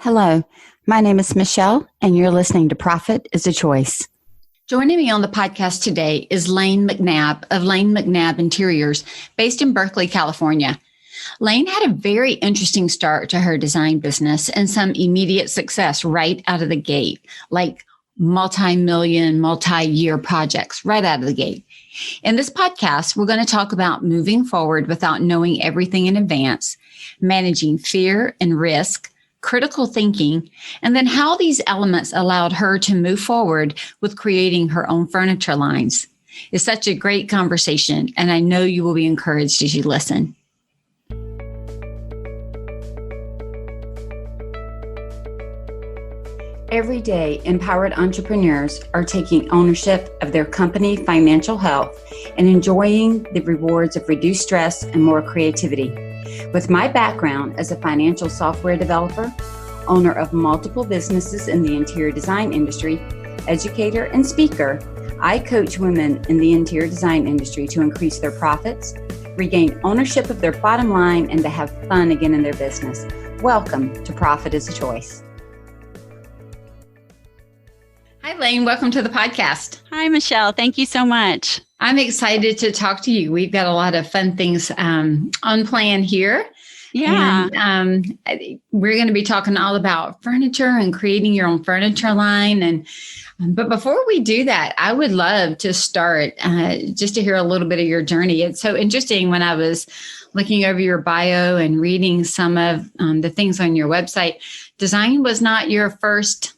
Hello, my name is Michele, and you're listening to Profit is a Choice. Joining me on the podcast today is Lane McNab of Lane McNab Interiors, based in Berkeley, California. Lane had a very interesting start to her design business and some immediate success right out of the gate, like multi-million, multi-year projects right out of the gate. In this podcast, we're going to talk about moving forward without knowing everything in advance, managing fear and risk, critical thinking, and then how these elements allowed her to move forward with creating her own furniture lines. It's such a great conversation, and I know you will be encouraged as you listen. Every day, empowered entrepreneurs are taking ownership of their company financial health and enjoying the rewards of reduced stress and more creativity. With my background as a financial software developer, owner of multiple businesses in the interior design industry, educator, and speaker, I coach women in the interior design industry to increase their profits, regain ownership of their bottom line, and to have fun again in their business. Welcome to Profit is a Choice. Hi, Lane. Welcome to the podcast. Hi, Michele. Thank you so much. I'm excited to talk to you. We've got a lot of fun things on plan here. Yeah. And we're going to be talking all about furniture and creating your own furniture line. But before we do that, I would love to start just to hear a little bit of your journey. It's so interesting when I was looking over your bio and reading some of the things on your website. Design was not your first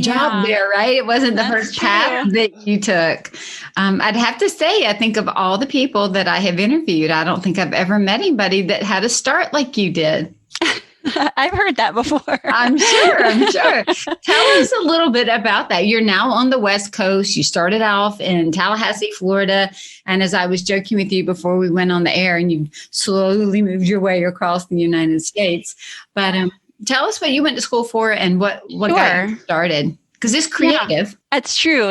job there, right? It wasn't the first path that you took. I'd have to say, I think of all the people that I have interviewed, I don't think I've ever met anybody that had a start like you did. I've heard that before. I'm sure. Tell us a little bit about that. You're now on the West Coast. You started off in Tallahassee, Florida. And as I was joking with you before we went on the air, and you slowly moved your way across the United States. But tell us what you went to school for and what got you started. Because it's creative. Yeah, that's true.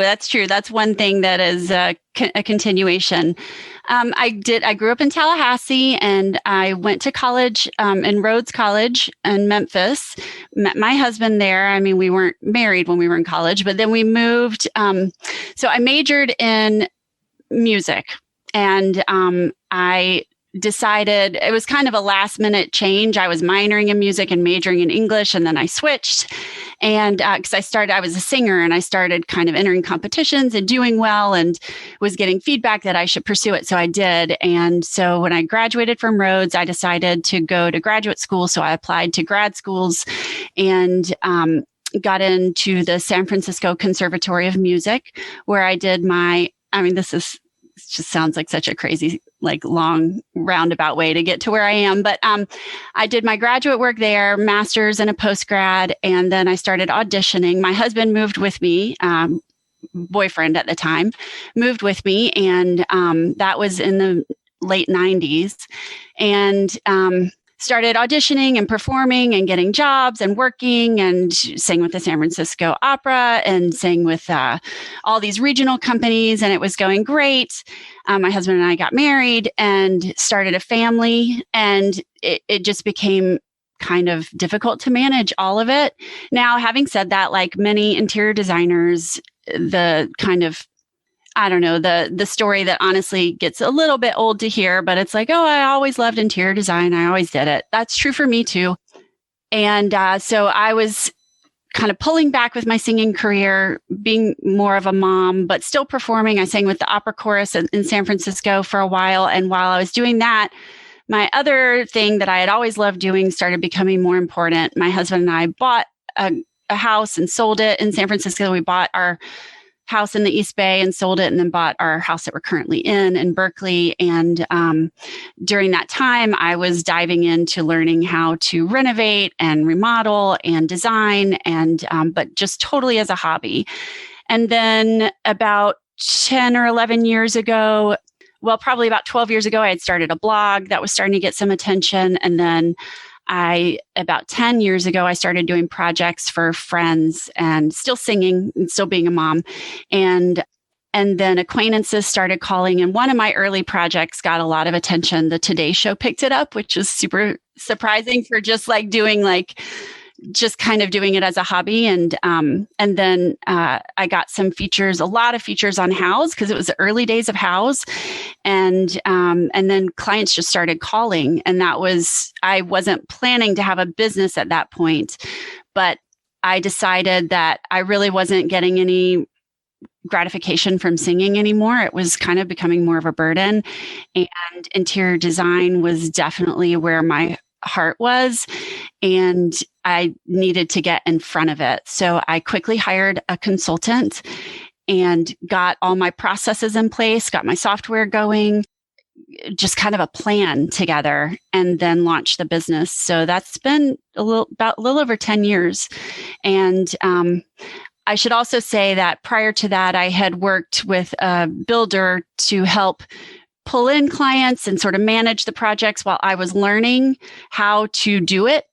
That's one thing that is a continuation. I grew up in Tallahassee, and I went to college in Rhodes College in Memphis. Met my husband there. I mean, we weren't married when we were in college, but then we moved. So I majored in music, and I decided it was kind of a last minute change. I was minoring in music and majoring in English, and then I switched. And because I was a singer, and I started kind of entering competitions and doing well, and was getting feedback that I should pursue it. So I did. And so when I graduated from Rhodes, I decided to go to graduate school. So I applied to grad schools and got into the San Francisco Conservatory of Music, where I did this just sounds like such a crazy, long roundabout way to get to where I am. But I did my graduate work there, master's and a postgrad, and then I started auditioning. My husband moved with me, boyfriend at the time, moved with me, and that was in the late 90s. And started auditioning and performing and getting jobs and working, and sang with the San Francisco Opera and sang with all these regional companies, and it was going great. My husband and I got married and started a family, and it just became kind of difficult to manage all of it. Now, having said that, like many interior designers, the kind of the story that honestly gets a little bit old to hear, but it's like, oh, I always loved interior design. I always did it. That's true for me too. And so I was kind of pulling back with my singing career, being more of a mom, but still performing. I sang with the opera chorus in San Francisco for a while. And while I was doing that, my other thing that I had always loved doing started becoming more important. My husband and I bought a house and sold it in San Francisco. We bought our house in the East Bay and sold it, and then bought our house that we're currently in Berkeley. And during that time, I was diving into learning how to renovate and remodel and design, and but just totally as a hobby. And then about 10 or 11 years ago, probably about 12 years ago, I had started a blog that was starting to get some attention. And then about 10 years ago, I started doing projects for friends and still singing and still being a mom. And then acquaintances started calling, and one of my early projects got a lot of attention. The Today Show picked it up, which was super surprising for just doing just kind of doing it as a hobby. And then I got some features, a lot of features on Houzz because it was the early days of Houzz. And then clients just started calling. And I wasn't planning to have a business at that point, but I decided that I really wasn't getting any gratification from singing anymore. It was kind of becoming more of a burden, and interior design was definitely where my heart was, and I needed to get in front of it. So I quickly hired a consultant and got all my processes in place, got my software going, just kind of a plan together, and then launched the business. So that's been a little over 10 years. And I should also say that prior to that, I had worked with a builder to help pull in clients and sort of manage the projects while I was learning how to do it.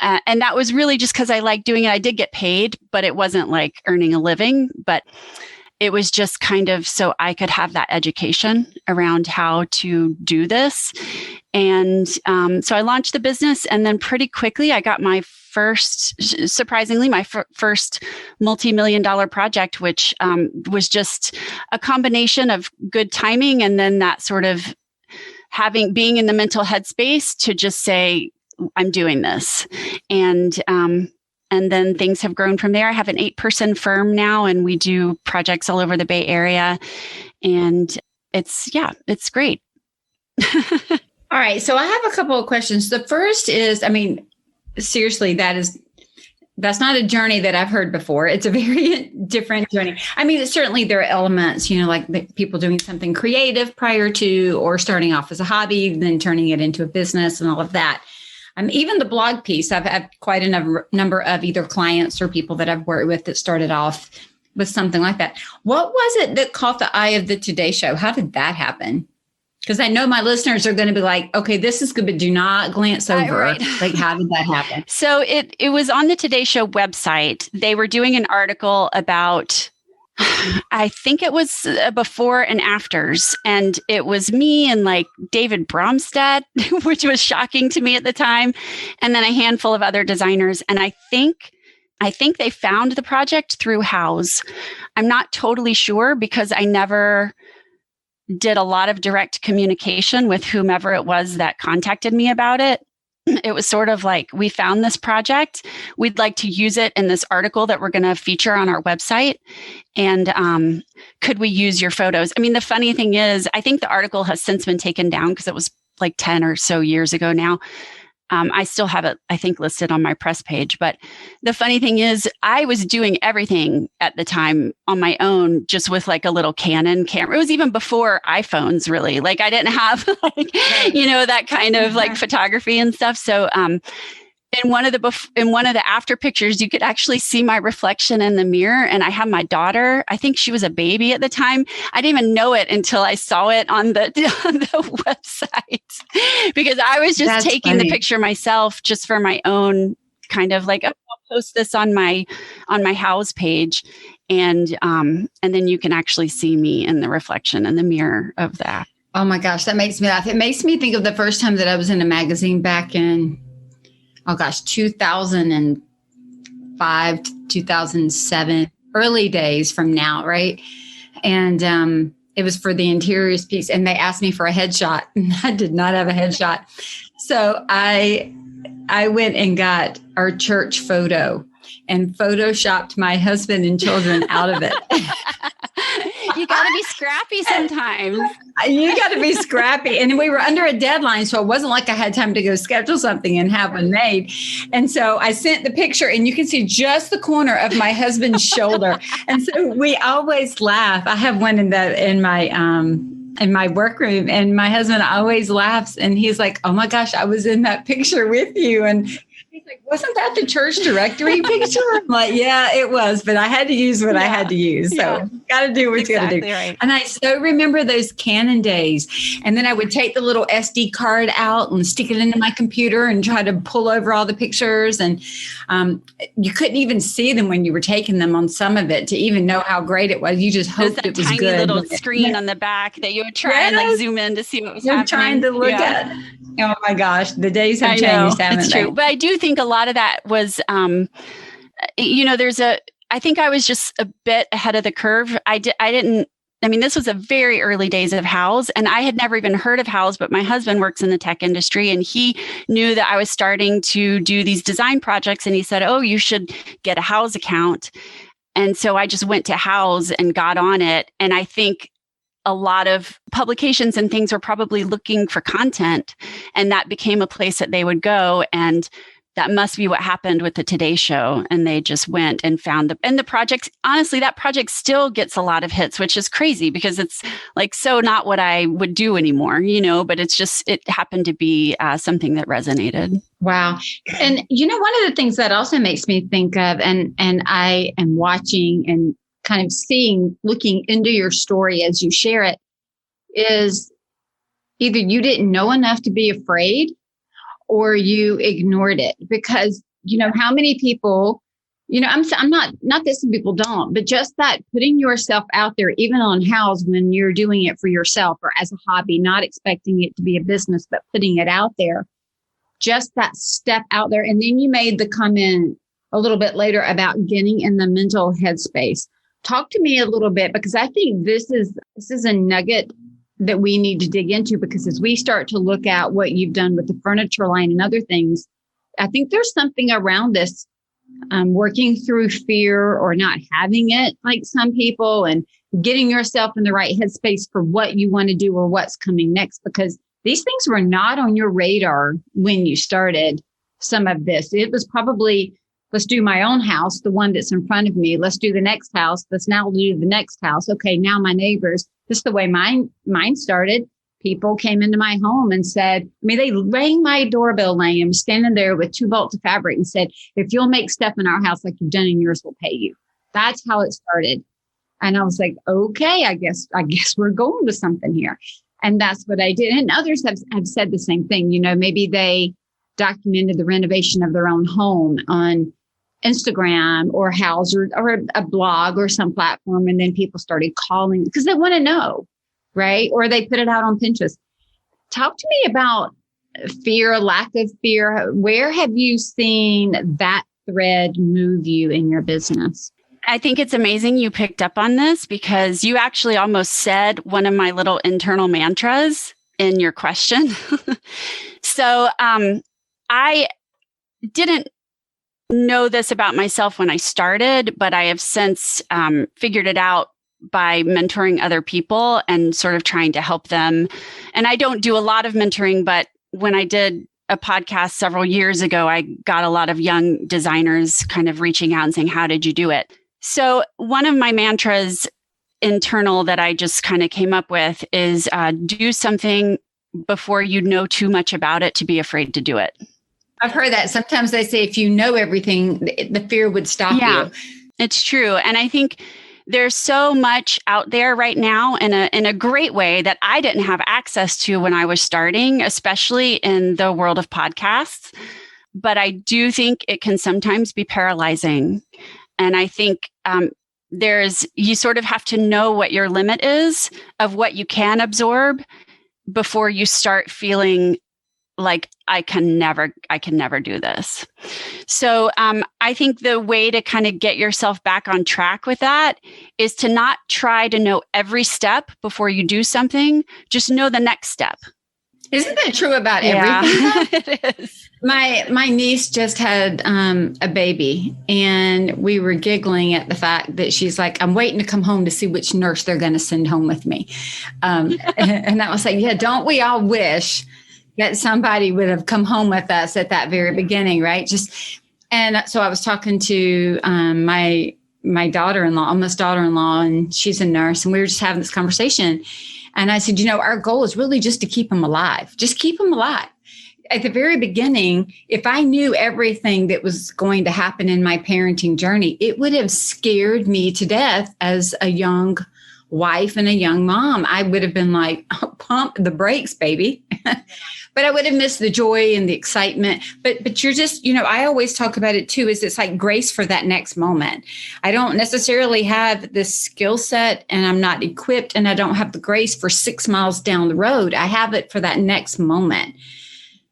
And that was really just because I liked doing it. I did get paid, but it wasn't like earning a living, but it was just kind of so I could have that education around how to do this. And so I launched the business, and then pretty quickly I got my first multi-million-dollar project, which was just a combination of good timing and then that sort of being in the mental headspace to just say, I'm doing this. And then things have grown from there. I have an 8-person firm now, and we do projects all over the Bay Area. And it's great. All right. So I have a couple of questions. The first is, seriously, that's not a journey that I've heard before. It's a very different journey. Certainly there are elements, like people doing something creative prior to, or starting off as a hobby, then turning it into a business and all of that. Even the blog piece, I've had quite a number of either clients or people that I've worked with that started off with something like that. What was it that caught the eye of the Today Show? How did that happen? Because I know my listeners are going to be like, okay, this is good, but do not glance over. Right. Like, how did that happen? So it was on the Today Show website. They were doing an article about, I think it was before and afters. And it was me and like David Bromstead, which was shocking to me at the time. And then a handful of other designers. And I think they found the project through Houzz. I'm not totally sure because I never did a lot of direct communication with whomever it was that contacted me about it. It was sort of like, we found this project. We'd like to use it in this article that we're going to feature on our website. And could we use your photos? The funny thing is, I think the article has since been taken down because it was like 10 or so years ago now. I still have it, I think, listed on my press page. But the funny thing is, I was doing everything at the time on my own, just with like a little Canon camera. It was even before iPhones, really. Like I didn't have that kind of like photography and stuff. So in one of the after pictures, you could actually see my reflection in the mirror. And I had my daughter, I think she was a baby at the time. I didn't even know it until I saw it on the website because I was just taking the picture myself just for my own kind of like, I'll post this on my Houzz page. And then you can actually see me in the reflection in the mirror of that. Oh my gosh, that makes me laugh. It makes me think of the first time that I was in a magazine back in 2005, 2007, early days from now, right? And it was for the interiors piece, and they asked me for a headshot, and I did not have a headshot. So I went and got our church photo and photoshopped my husband and children out of it. You got to be scrappy sometimes. You got to be scrappy. And we were under a deadline, so it wasn't like I had time to go schedule something and have one made. And so I sent the picture, and you can see just the corner of my husband's shoulder. And so we always laugh. I have one in my workroom, and my husband always laughs, and he's like, "Oh my gosh, I was in that picture with you." And he's like, "Wasn't that the church directory picture?" I'm like, "Yeah, it was, but I had to use what I had to use." So got to do what you got to do. Right. And I so remember those Canon days. And then I would take the little SD card out and stick it into my computer and try to pull over all the pictures. And you couldn't even see them when you were taking them on some of it to even know how great it was. You just hoped it was good. Tiny little screen on the back that you would try and like zoom in to see what was happening. Trying to look at. Oh my gosh, the days have changed, haven't they? It's true. But do think a lot of that was, I think I was just a bit ahead of the curve. This was a very early days of Houzz, and I had never even heard of Houzz, but my husband works in the tech industry, and he knew that I was starting to do these design projects, and he said, oh, you should get a Houzz account. And so I just went to Houzz and got on it. And I think a lot of publications and things were probably looking for content, and that became a place that they would go. And that must be what happened with the Today Show. And they just went and found the project. Honestly, that project still gets a lot of hits, which is crazy because it's like, so not what I would do anymore, but it happened to be something that resonated. Wow. And, one of the things that also makes me think of, and I am watching and kind of looking into your story as you share it, is either you didn't know enough to be afraid, or you ignored it. Because, how many people, I'm not that some people don't, but just that putting yourself out there, even on Houzz, when you're doing it for yourself or as a hobby, not expecting it to be a business, but putting it out there, just that step out there. And then you made the comment a little bit later about getting in the mental headspace. Talk to me a little bit, because I think this is a nugget that we need to dig into, because as we start to look at what you've done with the furniture line and other things, I think there's something around this, working through fear or not having it like some people, and getting yourself in the right headspace for what you want to do or what's coming next, because these things were not on your radar when you started some of this. It was probably, let's do my own house, the one that's in front of me. Let's do the next house. Let's now do the next house. Okay, now my neighbors. This is the way mine started. People came into my home and said, they rang my doorbell, Lane. I'm standing there with 2 bolts of fabric and said, if you'll make stuff in our house like you've done in yours, we'll pay you. That's how it started. And I was like, okay, I guess we're going with something here. And that's what I did. And others have said the same thing. Maybe they documented the renovation of their own home on Instagram or Houzz or a blog or some platform. And then people started calling because they want to know, right? Or they put it out on Pinterest. Talk to me about fear, lack of fear. Where have you seen that thread move you in your business? I think it's amazing you picked up on this, because you actually almost said one of my little internal mantras in your question. So I didn't know this about myself when I started, but I have since figured it out by mentoring other people and sort of trying to help them. And I don't do a lot of mentoring, but when I did a podcast several years ago, I got a lot of young designers kind of reaching out and saying, how did you do it? So one of my mantras internal that I just kind of came up with is do something before you know too much about it to be afraid to do it. I've heard that. Sometimes they say if you know everything, the fear would stop you. It's true. And I think there's so much out there right now in a great way that I didn't have access to when I was starting, especially in the world of podcasts. But I do think it can sometimes be paralyzing. And I think you sort of have to know what your limit is of what you can absorb before you start feeling like I can never do this. So I think the way to kind of get yourself back on track with that is to not try to know every step before you do something. Just know the next step. Isn't that true about everything? It is. My niece just had a baby, and we were giggling at the fact that she's like, I'm waiting to come home to see which nurse they're going to send home with me. And I was like, yeah, don't we all wish that somebody would have come home with us at that very beginning, right? And so I was talking to my daughter-in-law, almost daughter-in-law, and she's a nurse, and we were just having this conversation. And I said, our goal is really just to keep them alive. Just keep them alive. At the very beginning, if I knew everything that was going to happen in my parenting journey, it would have scared me to death as a young wife and a young mom. I would have been like, pump the brakes, baby. But I would have missed the joy and the excitement. But you're just, I always talk about it too, is it's like grace for that next moment. I don't necessarily have this skill set, and I'm not equipped, and I don't have the grace for 6 miles down the road. I have it for that next moment.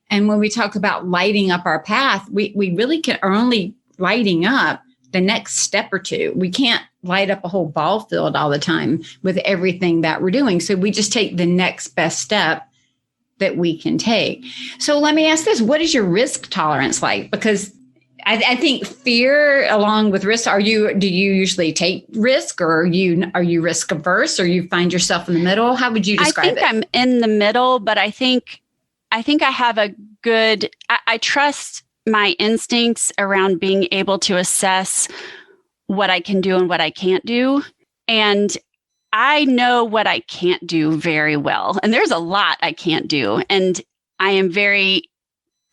And when we talk about lighting up our path, we really are only lighting up the next step or two. We can't light up a whole ball field all the time with everything that we're doing. So we just take the next best step that we can take. So let me ask this, what is your risk tolerance like? Because I think fear along with risk, do you usually take risk, or are you risk averse, or you find yourself in the middle? How would you describe it? I think I'm in the middle, but I think I have a good, I trust my instincts around being able to assess what I can do and what I can't do. And I know what I can't do very well. And there's a lot I can't do. And I am very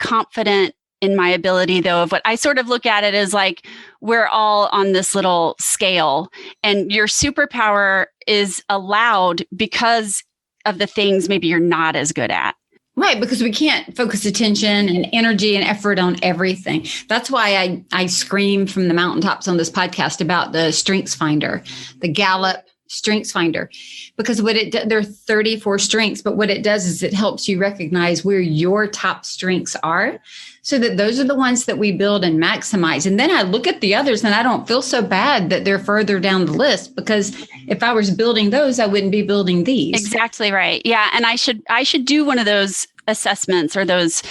confident in my ability, though, of what I sort of look at it as like, we're all on this little scale, and your superpower is allowed because of the things maybe you're not as good at. Right, because we can't focus attention and energy and effort on everything. That's why I scream from the mountaintops on this podcast about the Strengths Finder, the Gallup Strengths Finder, because there are 34 strengths, but what it does is it helps you recognize where your top strengths are, so that those are the ones that we build and maximize. And then I look at the others and I don't feel so bad that they're further down the list, because if I was building those, I wouldn't be building these. Exactly right. Yeah. And I should do one of those assessments or those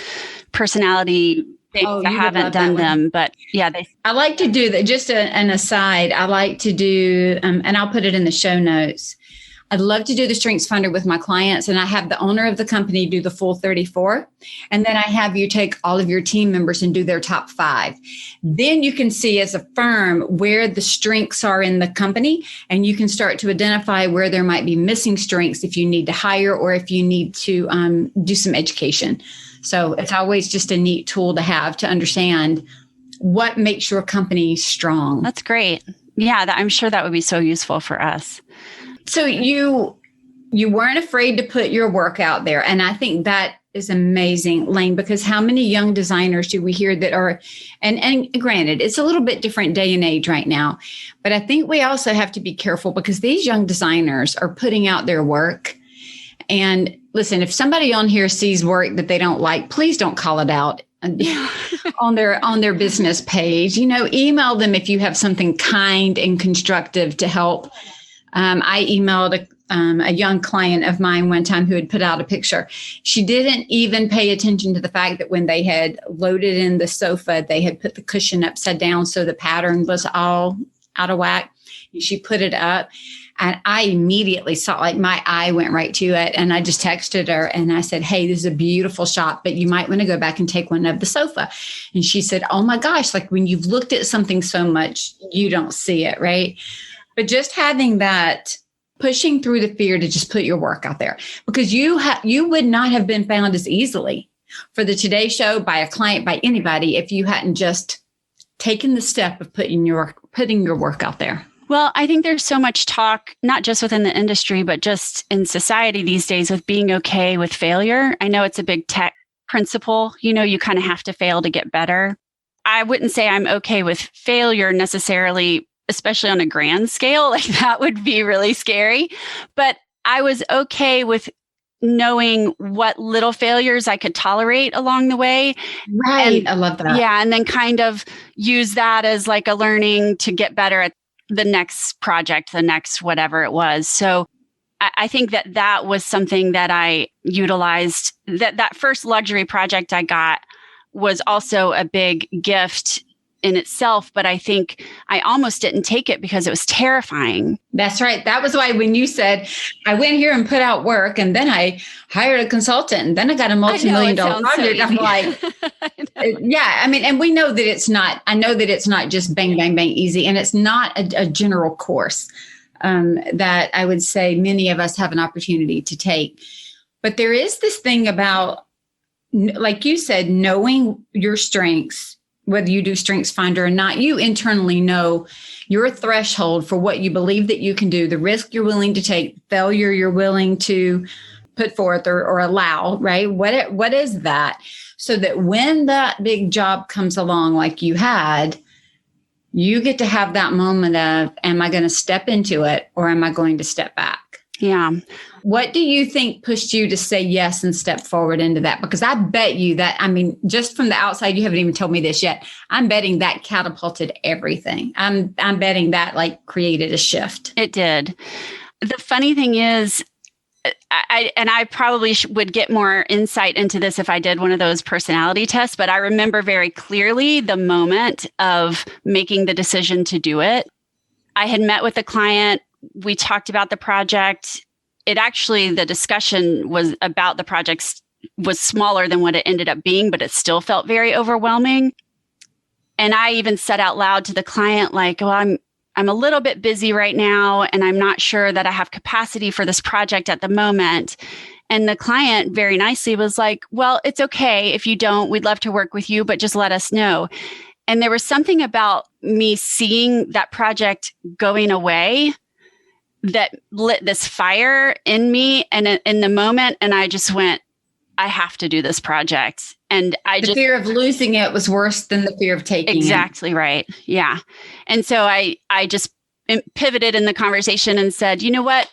personality things. I haven't done them, but yeah. I like to do that. Just an aside. I like to do, and I'll put it in the show notes. I'd love to do the Strengths Finder with my clients, and I have the owner of the company do the full 34. And then I have you take all of your team members and do their top 5. Then you can see as a firm where the strengths are in the company, and you can start to identify where there might be missing strengths if you need to hire or if you need to do some education. So it's always just a neat tool to have to understand what makes your company strong. That's great. Yeah, I'm sure that would be so useful for us. So you weren't afraid to put your work out there. And I think that is amazing, Lane, because how many young designers do we hear that are, and granted, it's a little bit different day and age right now, but I think we also have to be careful because these young designers are putting out their work. And listen, if somebody on here sees work that they don't like, please don't call it out on their business page. Email them if you have something kind and constructive to help. I emailed a young client of mine one time who had put out a picture. She didn't even pay attention to the fact that when they had loaded in the sofa, they had put the cushion upside down, so the pattern was all out of whack. And she put it up, and I immediately saw, like, my eye went right to it, and I just texted her and I said, "Hey, this is a beautiful shot, but you might want to go back and take one of the sofa." And she said, "Oh my gosh, like when you've looked at something so much, you don't see it," right? But just having that, pushing through the fear to just put your work out there, because you would not have been found as easily for the Today Show by a client, by anybody, if you hadn't just taken the step of putting your work out there. Well, I think there's so much talk, not just within the industry, but just in society these days, with being okay with failure. I know it's a big tech principle. You kind of have to fail to get better. I wouldn't say I'm okay with failure necessarily, especially on a grand scale. Like, that would be really scary. But I was okay with knowing what little failures I could tolerate along the way. Right. I love that. Yeah. And then kind of use that as like a learning to get better at the next project, the next whatever it was. So I think that was something that I utilized. That first luxury project I got was also a big gift in itself, but I think I almost didn't take it because it was terrifying. That's right. That was why when you said, I went here and put out work, and then I hired a consultant, and then I got a multi-million-dollar project. I'm like, yeah, I mean, and we know that I know that it's not just bang, bang, bang easy. And it's not a general course that I would say many of us have an opportunity to take. But there is this thing about, like you said, knowing your strengths. Whether you do Strengths Finder or not, you internally know your threshold for what you believe that you can do, the risk you're willing to take, failure you're willing to put forth or allow, right? What is that? So that when that big job comes along like you had, you get to have that moment of, am I going to step into it or am I going to step back? Yeah. What do you think pushed you to say yes and step forward into that? Because I bet you that, I mean, just from the outside, you haven't even told me this yet. I'm betting that catapulted everything. I'm betting that like created a shift. It did. The funny thing is, I probably would get more insight into this if I did one of those personality tests, but I remember very clearly the moment of making the decision to do it. I had met with the client. We talked about the project. The discussion was about the project was smaller than what it ended up being, but it still felt very overwhelming. And I even said out loud to the client, like, well, I'm a little bit busy right now, and I'm not sure that I have capacity for this project at the moment. And the client very nicely was like, well, it's okay if you don't. We'd love to work with you, but just let us know. And there was something about me seeing that project going away that lit this fire in me and in the moment. And I just went, I have to do this project. And the fear of losing it was worse than the fear of taking it. Exactly right. Yeah. And so I just pivoted in the conversation and said, you know what?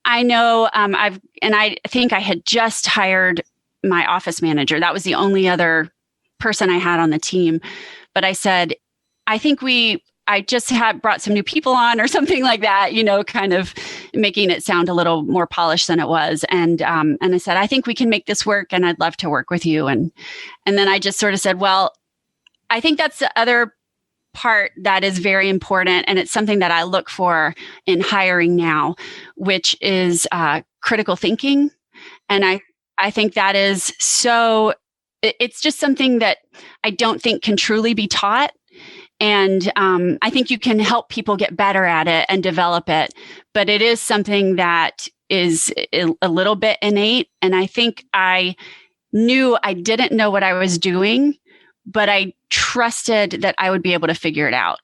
I know I think I had just hired my office manager. That was the only other person I had on the team. But I said, I just had brought some new people on or something like that, kind of making it sound a little more polished than it was. And I said, I think we can make this work and I'd love to work with you. And then I just sort of said, well, I think that's the other part that is very important. And it's something that I look for in hiring now, which is critical thinking. And I think that is it's just something that I don't think can truly be taught. And I think you can help people get better at it and develop it. But it is something that is a little bit innate. And I think I knew I didn't know what I was doing, but I trusted that I would be able to figure it out.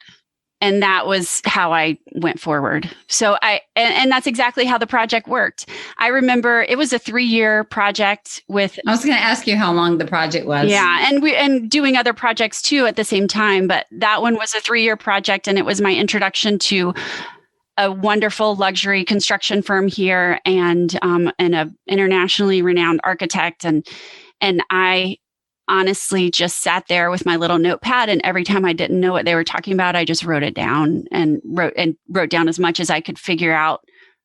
And that was how I went forward. So and that's exactly how the project worked. I remember it was a 3-year project with. I was going to ask you how long the project was. Yeah. And doing other projects too at the same time. But that one was a 3-year project. And it was my introduction to a wonderful luxury construction firm here and a internationally renowned architect. And I honestly just sat there with my little notepad, and every time I didn't know what they were talking about, I just wrote it down and wrote down as much as I could figure out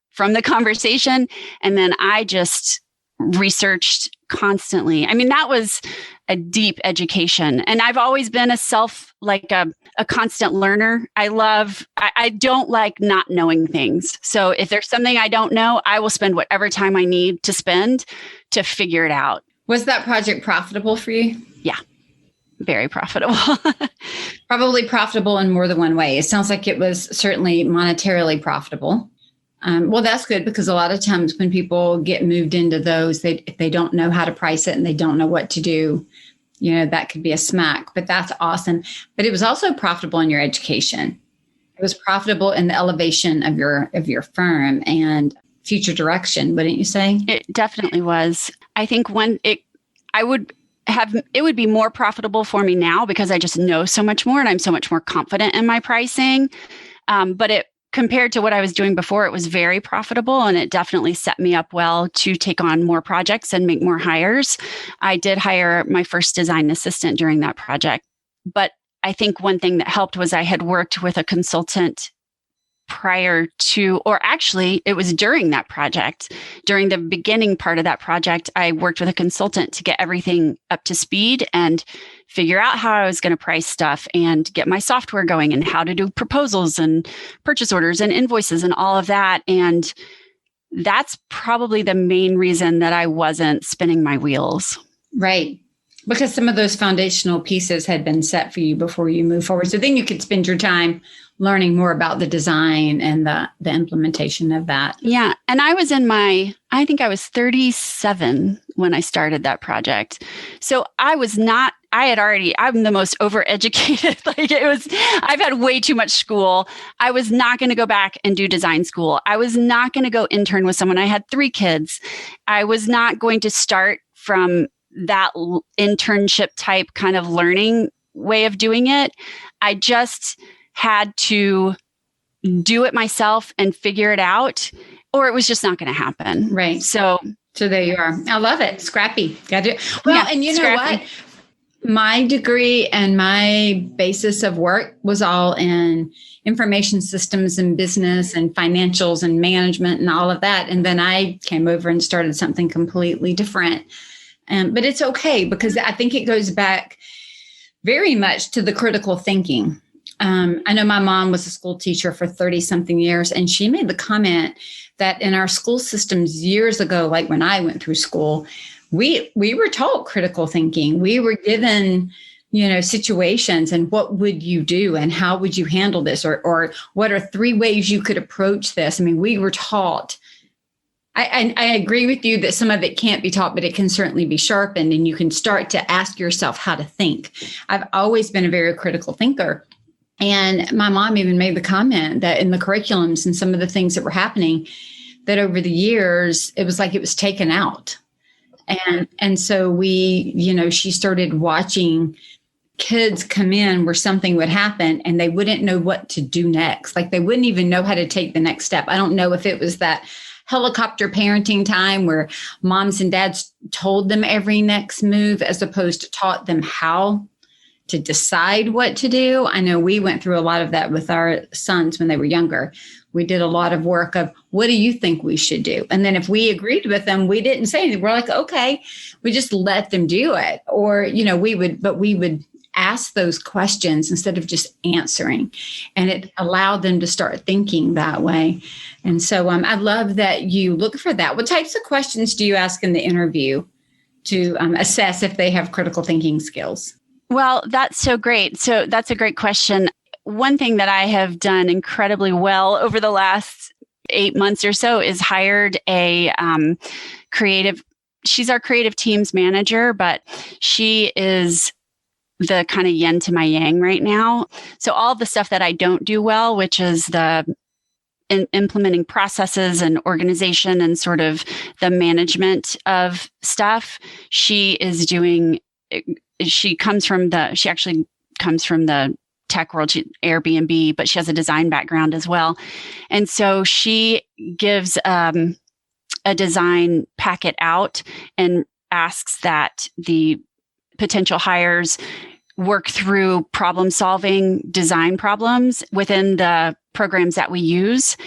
from the conversation. And then I just researched constantly. I mean, that was a deep education. And I've always been a constant learner. I don't like not knowing things. So if there's something I don't know, I will spend whatever time I need to spend to figure it out. Was that project profitable for you? Yeah, very profitable. Probably profitable in more than one way. It sounds like it was certainly monetarily profitable. Well, that's good, because a lot of times when people get moved into those, if they don't know how to price it and they don't know what to do, that could be a smack. But that's awesome. But it was also profitable in your education. It was profitable in the elevation of your firm and future direction, wouldn't you say? It definitely was. I think it would be more profitable for me now because I just know so much more and I'm so much more confident in my pricing. But compared to what I was doing before, it was very profitable, and it definitely set me up well to take on more projects and make more hires. I did hire my first design assistant during that project. But I think one thing that helped was I had worked with a consultant prior to, or actually it was during that project. During the beginning part of that project, I worked with a consultant to get everything up to speed and figure out how I was going to price stuff and get my software going and how to do proposals and purchase orders and invoices and all of that. And that's probably the main reason that I wasn't spinning my wheels. Right. Because some of those foundational pieces had been set for you before you move forward. So then you could spend your time learning more about the design and the implementation of that. Yeah. And I was I think I was 37 when I started that project. So I'm the most overeducated. I've had way too much school. I was not going to go back and do design school. I was not going to go intern with someone. I had 3 kids. I was not going to start from that internship type kind of learning way of doing it. I just had to do it myself and figure it out. or it was just not going to happen. Right. So there you are. I love it. Scrappy. Got to. Well, and you know what? My degree and my basis of work was all in information systems and business and financials and management and all of that. And then I came over and started something completely different. But it's okay, because I think it goes back very much to the critical thinking. I know my mom was a school teacher for 30 something years, and she made the comment that in our school systems years ago, like when I went through school, we were taught critical thinking. We were given, situations and what would you do and how would you handle this, or what are 3 ways you could approach this? I mean, we were taught. I agree with you that some of it can't be taught, but it can certainly be sharpened, and you can start to ask yourself how to think. I've always been a very critical thinker. And my mom even made the comment that in the curriculums and some of the things that were happening, that over the years, it was like it was taken out. And so she started watching kids come in where something would happen and they wouldn't know what to do next. Like they wouldn't even know how to take the next step. I don't know if it was that helicopter parenting time where moms and dads told them every next move as opposed to taught them how to decide what to do. I know we went through a lot of that with our sons when they were younger. We did a lot of work of, what do you think we should do? And then if we agreed with them, we didn't say anything. We're like, okay, we just let them do it. Or, we would ask those questions instead of just answering. And it allowed them to start thinking that way. And so I love that you look for that. What types of questions do you ask in the interview to assess if they have critical thinking skills? Well, that's so great. So that's a great question. One thing that I have done incredibly well over the last 8 months or so is hired a she's our creative teams manager, but she is the kind of yin to my yang right now. So all the stuff that I don't do well, which is the implementing processes and organization and sort of the management of stuff, she is doing. She actually comes from the tech world, Airbnb, but she has a design background as well. And so she gives a design packet out and asks that the potential hires work through problem solving design problems within the programs that we use.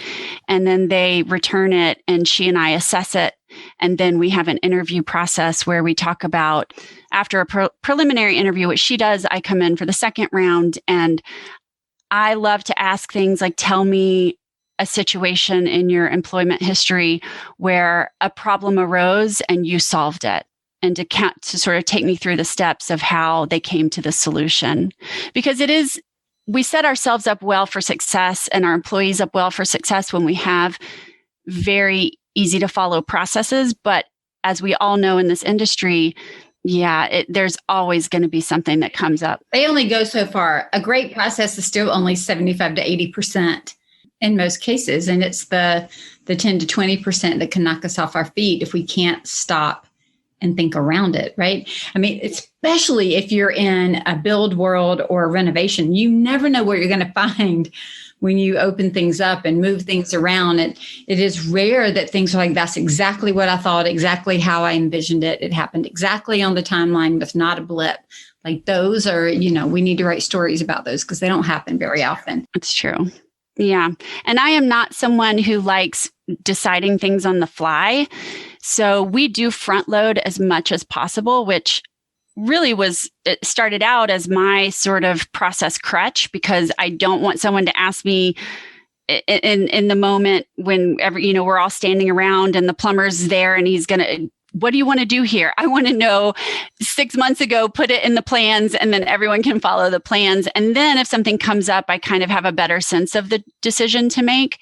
And then they return it and she and I assess it. And then we have an interview process where we talk about, after a preliminary interview, which she does, I come in for the second round. And I love to ask things like, tell me a situation in your employment history where a problem arose and you solved it. And to sort of take me through the steps of how they came to the solution. Because we set ourselves up well for success and our employees up well for success when we have very easy to follow processes. But as we all know in this industry, there's always going to be something that comes up. They only go so far. A great process is still only 75 to 80% in most cases. And it's the 10 to 20% that can knock us off our feet if we can't stop and think around it, right? I mean, especially if you're in a build world or a renovation, you never know what you're going to find when you open things up and move things around. It is rare that things are like, that's exactly what I thought, exactly how I envisioned it. It happened exactly on the timeline with not a blip. Like those are, we need to write stories about those because they don't happen very often. It's true. Yeah. And I am not someone who likes deciding things on the fly. So we do front load as much as possible, which really it started out as my sort of process crutch because I don't want someone to ask me in the moment when we're all standing around and the plumber's there and he's going to, what do you want to do here? I want to know 6 months ago, put it in the plans and then everyone can follow the plans. And then if something comes up, I kind of have a better sense of the decision to make.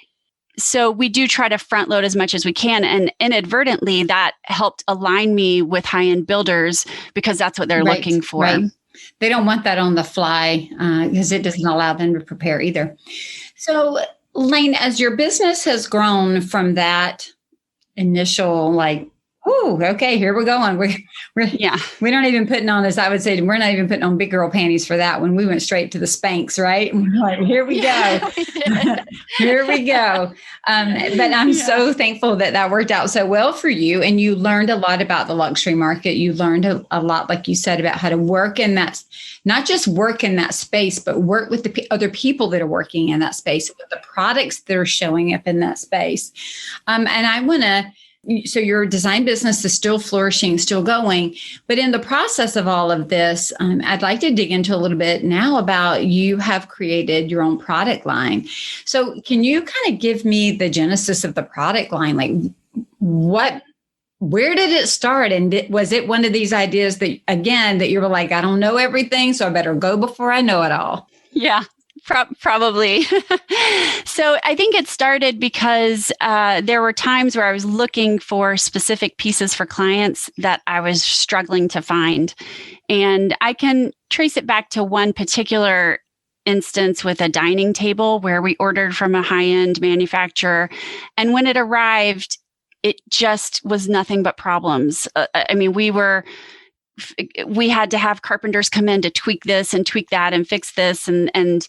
So we do try to front load as much as we can. And inadvertently, that helped align me with high-end builders because that's what they're looking for. Right. They don't want that on the fly because it doesn't allow them to prepare either. So Lane, as your business has grown from that initial Ooh, okay, here we're going. We don't even putting on, as I would say, we're not even putting on big girl panties for that one. We went straight to the Spanx, right? And we're like, here we go. Here we go. But I'm so thankful that worked out so well for you. And you learned a lot about the luxury market. You learned a lot, like you said, about how to work in that, not just work in that space, but work with the other people that are working in that space, with the products that are showing up in that space. And I want to, so your design business is still flourishing, still going. But in the process of all of this, I'd like to dig into a little bit now about you have created your own product line. So can you kind of give me the genesis of the product line? Like where did it start? And was it one of these ideas that, again, that you were like, I don't know everything, so I better go before I know it all? Yeah. Probably. So I think it started because there were times where I was looking for specific pieces for clients that I was struggling to find. And I can trace it back to one particular instance with a dining table where we ordered from a high-end manufacturer. And when it arrived, it just was nothing but problems. I mean, we had to have carpenters come in to tweak this and tweak that and fix this. And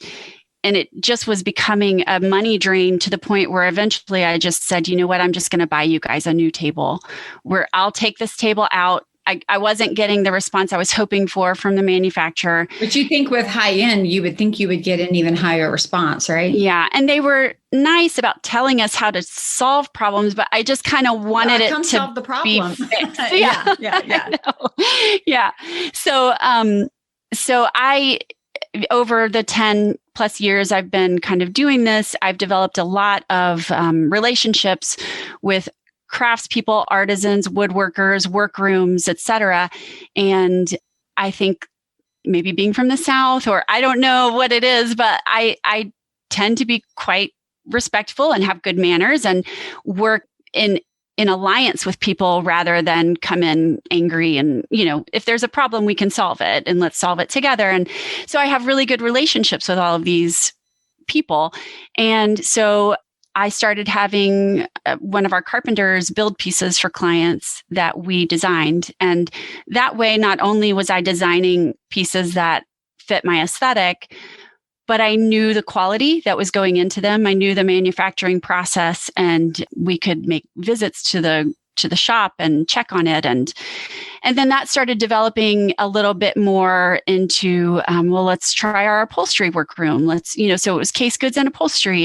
it just was becoming a money drain to the point where eventually I just said, you know what, I'm just going to buy you guys a new table where I'll take this table out. I wasn't getting the response I was hoping for from the manufacturer. But you think with high end, you would think you would get an even higher response, right? Yeah. And they were nice about telling us how to solve problems, but I just kind of wanted it to solve the problem. Be fixed. Yeah. Yeah. So I, over the 10 plus years I've been kind of doing this, I've developed a lot of relationships with craftspeople, artisans, woodworkers, workrooms, etc. And I think maybe being from the South, or I don't know what it is, but I tend to be quite respectful and have good manners and work in alliance with people rather than come in angry. And, you know, if there's a problem, we can solve it and let's solve it together. And so I have really good relationships with all of these people. And so I started having one of our carpenters build pieces for clients that we designed. And that way, not only was I designing pieces that fit my aesthetic, but I knew the quality that was going into them. I knew the manufacturing process, and we could make visits to the shop and check on it. And then that started developing a little bit more into, let's try our upholstery workroom. So it was case goods and upholstery.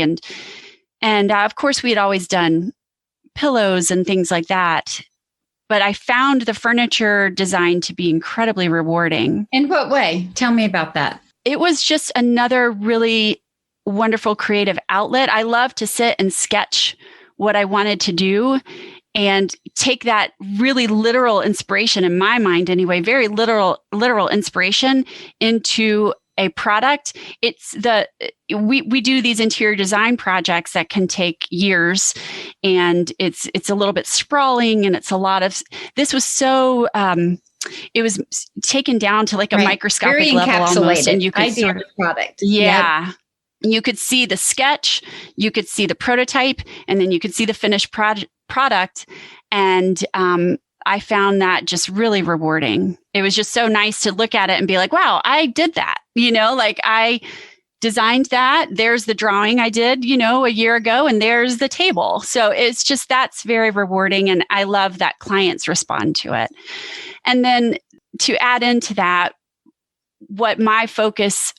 And of course, we had always done pillows and things like that. But I found the furniture design to be incredibly rewarding. In what way? Tell me about that. It was just another really wonderful creative outlet. I love to sit and sketch what I wanted to do and take that really literal inspiration, in my mind anyway, very literal inspiration into a product. We do these interior design projects that can take years, and it's a little bit sprawling, and it's a lot of, this was so, it was taken down to like a microscopic very level almost, and you could sort of product. Yeah. Yep. You could see the sketch, you could see the prototype, and then you could see the finished product. And I found that just really rewarding. It was just so nice to look at it and be like, wow, I did that. Like I designed that. There's the drawing I did, a year ago, and there's the table. So it's just, that's very rewarding. And I love that clients respond to it. And then to add into that, what my focus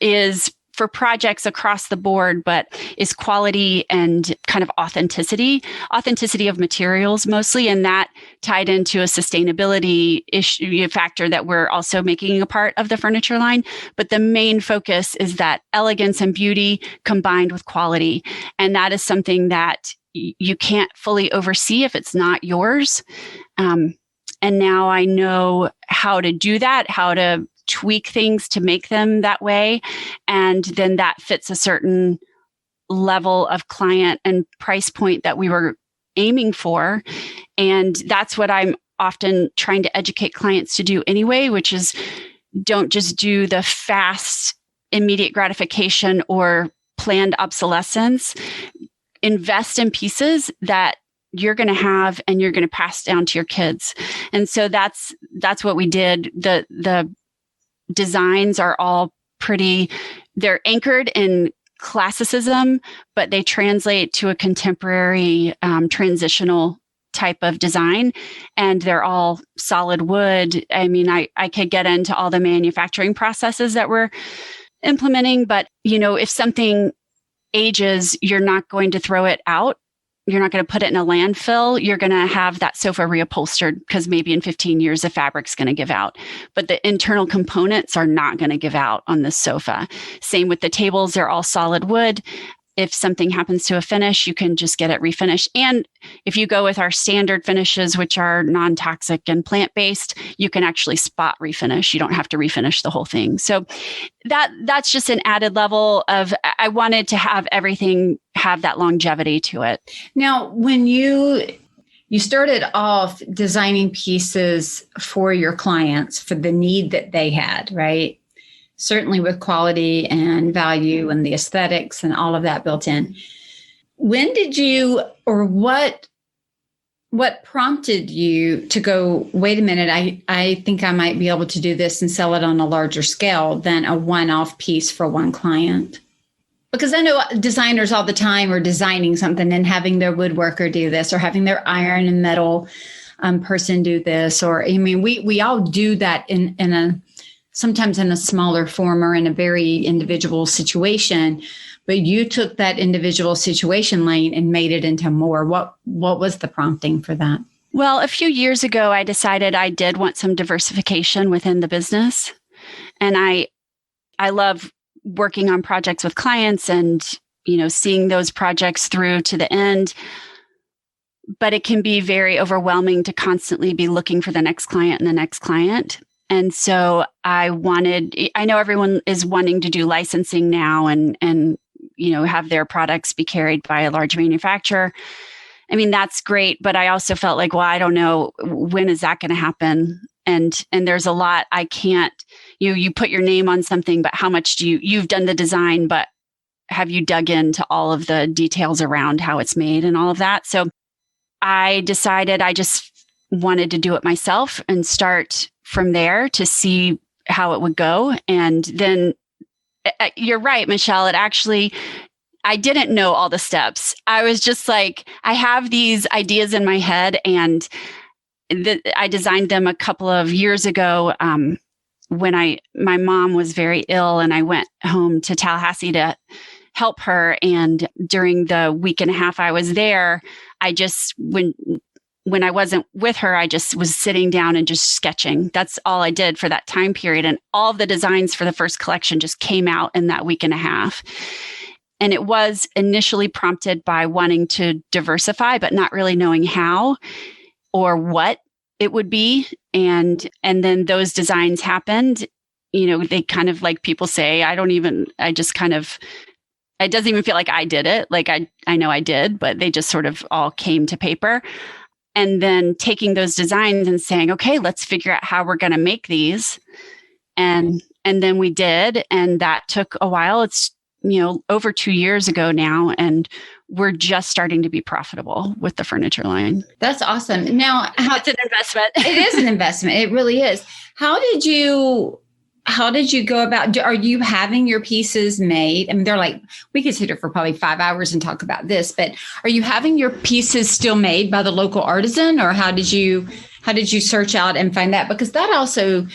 is for projects across the board, but is quality and kind of authenticity of materials mostly. And that tied into a sustainability issue factor that we're also making a part of the furniture line. But the main focus is that elegance and beauty combined with quality. And that is something that you can't fully oversee if it's not yours. And now I know how to do that, how to tweak things to make them that way. And then that fits a certain level of client and price point that we were aiming for. And that's what I'm often trying to educate clients to do anyway, which is don't just do the fast, immediate gratification or planned obsolescence. Invest in pieces that you're going to have and you're going to pass down to your kids. And so that's what we did. The designs are all they're anchored in classicism, but they translate to a contemporary transitional type of design. And they're all solid wood. I mean, I could get into all the manufacturing processes that we're implementing, but if something ages, you're not going to throw it out. You're not going to put it in a landfill. You're going to have that sofa reupholstered because maybe in 15 years, the fabric's going to give out. But the internal components are not going to give out on this sofa. Same with the tables. They're all solid wood. If something happens to a finish, you can just get it refinished. And if you go with our standard finishes, which are non-toxic and plant-based, you can actually spot refinish. You don't have to refinish the whole thing. So that's just an added level of, I wanted to have everything have that longevity to it. Now, when you started off designing pieces for your clients for the need that they had, right? Certainly with quality and value and the aesthetics and all of that built in. When did you, or what prompted you to go, wait a minute, I think I might be able to do this and sell it on a larger scale than a one-off piece for one client? Because I know designers all the time are designing something and having their woodworker do this, or having their iron and metal person do this. Or, I mean, we all do that sometimes in a smaller form or in a very individual situation, but you took that individual situation, Lane, and made it into more. What was the prompting for that? Well, a few years ago, I decided I did want some diversification within the business. And I love working on projects with clients and, seeing those projects through to the end. But it can be very overwhelming to constantly be looking for the next client and the next client. And so I know everyone is wanting to do licensing now and have their products be carried by a large manufacturer. I mean, that's great, but I also felt like, well, I don't know, when is that going to happen? And there's a lot I can't, you put your name on something, but how much you've done the design, but have you dug into all of the details around how it's made and all of that? So I decided I just wanted to do it myself and start from there to see how it would go. And then you're right, Michele, I didn't know all the steps. I was just like, I have these ideas in my head, and I designed them a couple of years ago when my mom was very ill, and I went home to Tallahassee to help her. And during the week and a half I was there, when I wasn't with her, I just was sitting down and just sketching. That's all I did for that time period. And all of the designs for the first collection just came out in that week and a half. And it was initially prompted by wanting to diversify, but not really knowing how or what it would be. And then those designs happened. They kind of, like people say, it doesn't even feel like I did it. Like I know I did, but they just sort of all came to paper. And then taking those designs and saying, okay, let's figure out how we're going to make these. And then we did. And that took a while. It's, over 2 years ago now. And we're just starting to be profitable with the furniture line. That's awesome. Now, it's an investment. It is an investment. It really is. How did you go about, are you having your pieces made? I mean, they're like, we could sit here for probably 5 hours and talk about this, but are you having your pieces still made by the local artisan, or how did you search out and find that? Because that also,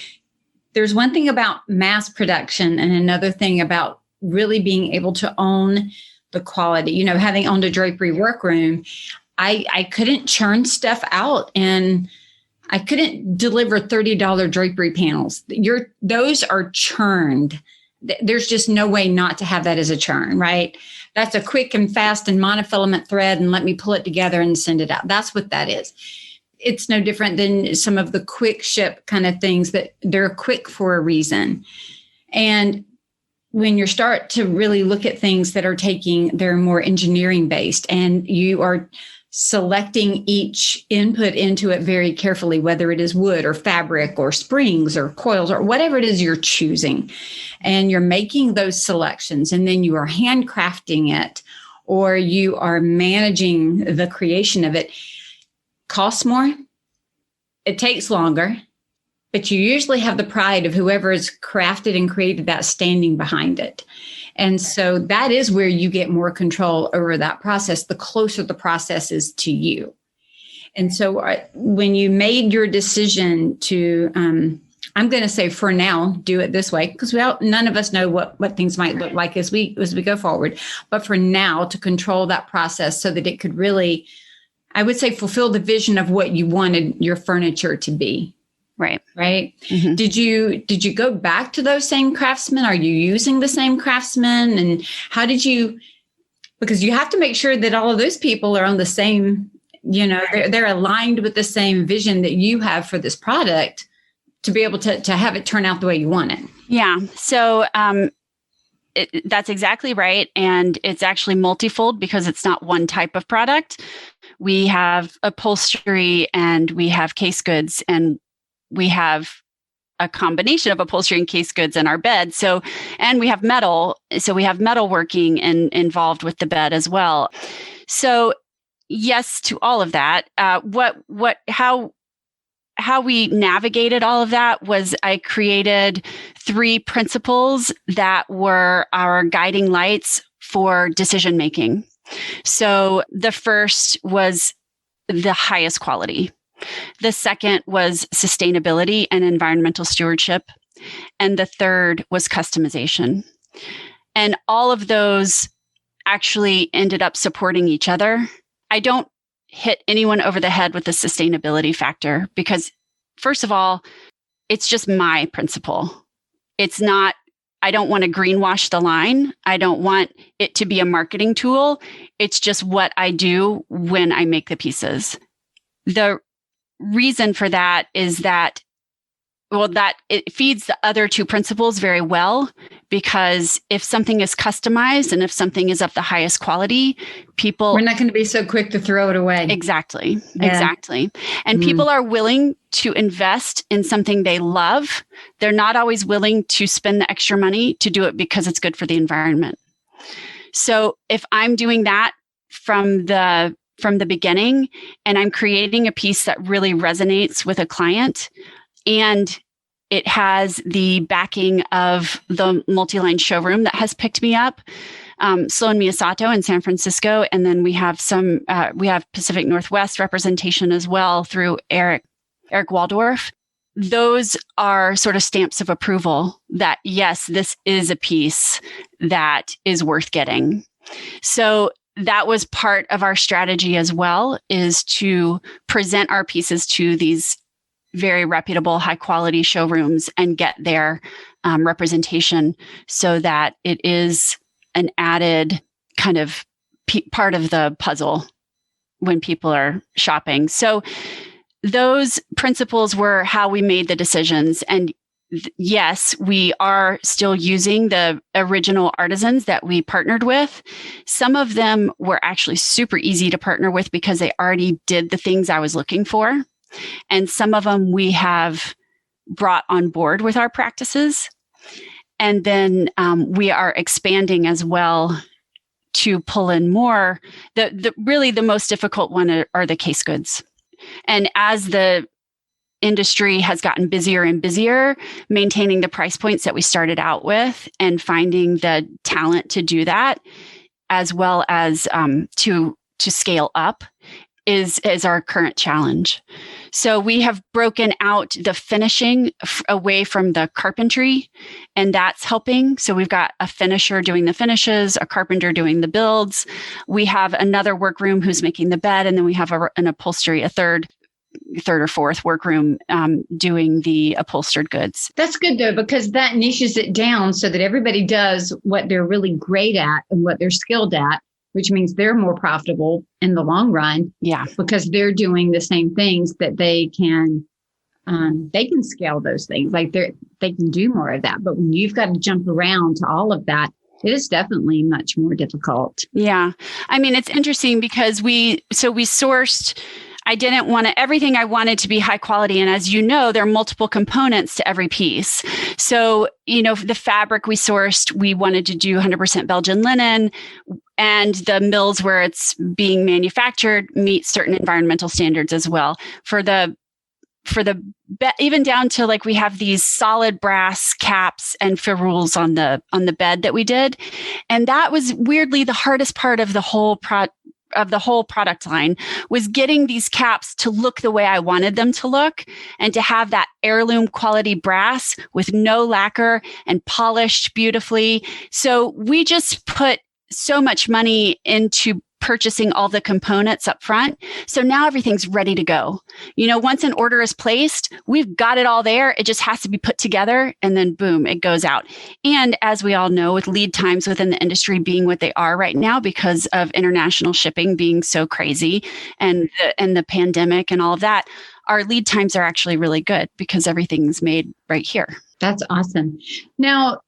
there's one thing about mass production and another thing about really being able to own the quality. Having owned a drapery workroom, I couldn't churn stuff out, and I couldn't deliver $30 drapery panels. Those are churned. There's just no way not to have that as a churn, right? That's a quick and fast and monofilament thread, and let me pull it together and send it out. That's what that is. It's no different than some of the quick ship kind of things that they're quick for a reason. And when you start to really look at things that they're more engineering based, and you are selecting each input into it very carefully, whether it is wood or fabric or springs or coils or whatever it is you're choosing. And you're making those selections, and then you are handcrafting it or you are managing the creation of it, costs more. It takes longer, but you usually have the pride of whoever has crafted and created that standing behind it. And so that is where you get more control over that process, the closer the process is to you. And so when you made your decision to, I'm going to say for now, do it this way, because none of us know what things might look like as we go forward. But for now, to control that process so that it could really, I would say, fulfill the vision of what you wanted your furniture to be. Right. Mm-hmm. Did you go back to those same craftsmen? Are you using the same craftsmen? And how did you, because you have to make sure that all of those people are on the same, they're aligned with the same vision that you have for this product to be able to have it turn out the way you want it. Yeah. So that's exactly right. And it's actually multifold because it's not one type of product. We have upholstery and we have case goods, and we have a combination of upholstery and case goods in our bed. So, and we have metal. So we have metal working and involved with the bed as well. So yes, to all of that. How we navigated all of that was I created 3 principles that were our guiding lights for decision making. So the first was the highest quality. The second was sustainability and environmental stewardship. And the third was customization. And all of those actually ended up supporting each other. I don't hit anyone over the head with the sustainability factor because, first of all, it's just my principle. It's not, I don't want to greenwash the line. I don't want it to be a marketing tool. It's just what I do when I make the pieces. The reason for that is that it feeds the other 2 principles very well, because if something is customized and if something is of the highest quality, we're not going to be so quick to throw it away. Exactly. And people are willing to invest in something they love. They're not always willing to spend the extra money to do it because it's good for the environment. So if I'm doing that from the beginning and I'm creating a piece that really resonates with a client, and it has the backing of the multi-line showroom that has picked me up, Sloan Miyasato in San Francisco. And then we have we have Pacific Northwest representation as well through Eric Waldorf. Those are sort of stamps of approval that, yes, this is a piece that is worth getting. So that was part of our strategy as well, is to present our pieces to these very reputable, high quality showrooms and get their representation so that it is an added kind of part of the puzzle when people are shopping. So those principles were how we made the decisions. And yes, we are still using the original artisans that we partnered with. Some of them were actually super easy to partner with because they already did the things I was looking for. And some of them we have brought on board with our practices. And then we are expanding as well to pull in more. Really the most difficult one are the case goods. And as the industry has gotten busier and busier, maintaining the price points that we started out with and finding the talent to do that, as well as to scale up, is our current challenge. So we have broken out the finishing away from the carpentry, and that's helping. So we've got a finisher doing the finishes, a carpenter doing the builds. We have another workroom who's making the bed, and then we have an upholstery, a third or fourth workroom doing the upholstered goods. That's good though, because that niches it down so that everybody does what they're really great at and what they're skilled at, which means they're more profitable in the long run. Yeah. Because they're doing the same things that they can scale those things. Like they can do more of that. But when you've got to jump around to all of that, it is definitely much more difficult. Yeah. I mean, it's interesting because we sourced, I didn't want everything I wanted to be high quality. And as you know, there are multiple components to every piece. So, the fabric we sourced, we wanted to do 100% Belgian linen, and the mills where it's being manufactured meet certain environmental standards as well. Even down to like, we have these solid brass caps and ferrules on the bed that we did. And that was weirdly the hardest part of the whole product line, was getting these caps to look the way I wanted them to look, and to have that heirloom quality brass with no lacquer and polished beautifully. So we just put so much money into purchasing all the components up front. So now everything's ready to go. Once an order is placed, we've got it all there. It just has to be put together, and then boom, it goes out. And as we all know, with lead times within the industry being what they are right now because of international shipping being so crazy and the pandemic and all of that, our lead times are actually really good because everything's made right here. That's awesome. Now,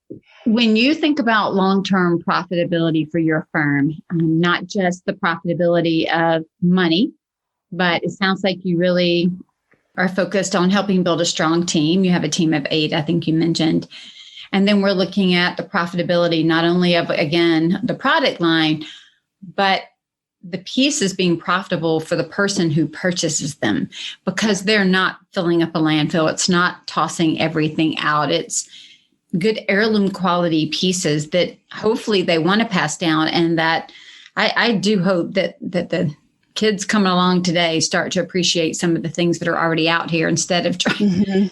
when you think about long-term profitability for your firm, not just the profitability of money, but it sounds like you really are focused on helping build a strong team. You have a team of 8, I think you mentioned. And then we're looking at the profitability, not only of, again, the product line, but the pieces being profitable for the person who purchases them, because they're not filling up a landfill. It's not tossing everything out. It's good heirloom quality pieces that hopefully they want to pass down. And that I do hope that the kids coming along today start to appreciate some of the things that are already out here instead of trying to